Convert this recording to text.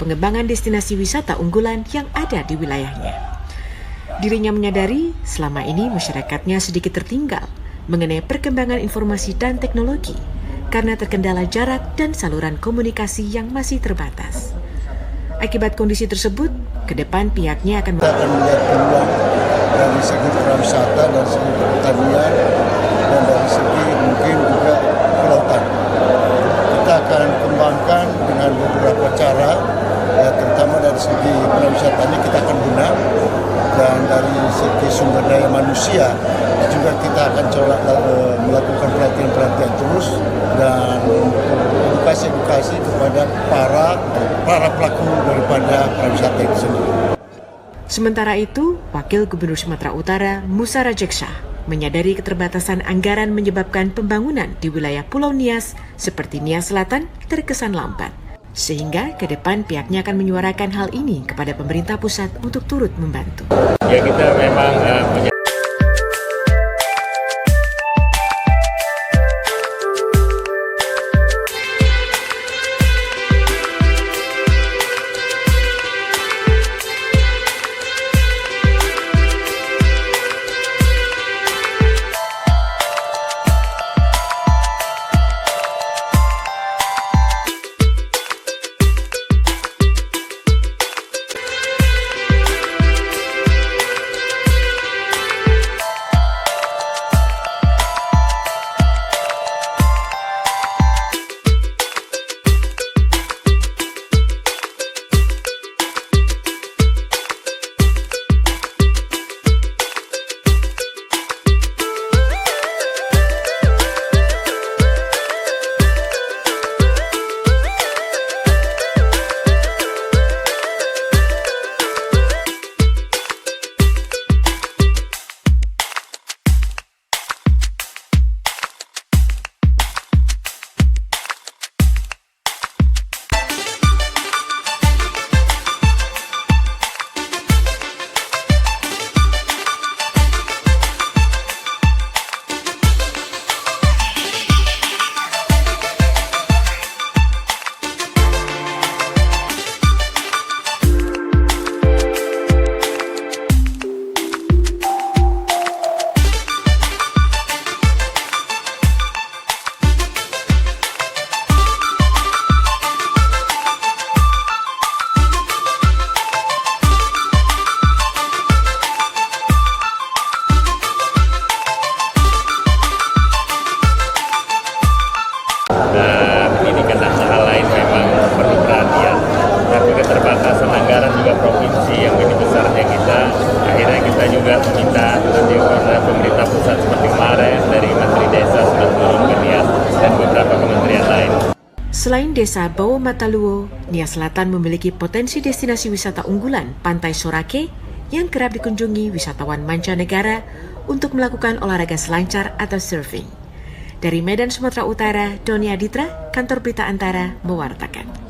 pengembangan destinasi wisata unggulan yang ada di wilayahnya. Dirinya menyadari selama ini masyarakatnya sedikit tertinggal mengenai perkembangan informasi dan teknologi karena terkendala jarak dan saluran komunikasi yang masih terbatas. Akibat kondisi tersebut, ke depan pihaknya akan melihat peluang dari segi pariwisata, dari segi pertanian, dan dari segi mungkin juga kelautan. Kita akan kembangkan dengan beberapa cara, terutama dari segi pariwisatanya kita akan guna, dan dari segi sumber daya manusia juga kita akan coba melakukan pelatihan-pelatihan terus dan edukasi kepada para pelaku daripada pariwisata itu sendiri. Sementara itu, Wakil Gubernur Sumatera Utara Musa Rajeksyah menyadari keterbatasan anggaran menyebabkan pembangunan di wilayah Pulau Nias seperti Nias Selatan terkesan lambat. Sehingga ke depan pihaknya akan menyuarakan hal ini kepada pemerintah pusat untuk turut membantu. Ya, kita memang punya pendidikan dan hal lain memang perlu perhatian, tapi keterbatasan anggaran juga provinsi yang begitu besarnya kita, akhirnya kita juga meminta kepada pemerintah pusat seperti kemarin dari Menteri Desa sudah turun ke Nias dan beberapa kementerian lain. Selain desa Bau Mataluo, Nias Selatan memiliki potensi destinasi wisata unggulan Pantai Sorake yang kerap dikunjungi wisatawan mancanegara untuk melakukan olahraga selancar atau surfing. Dari Medan, Sumatera Utara, Doni Aditra, Kantor Berita Antara, mewartakan.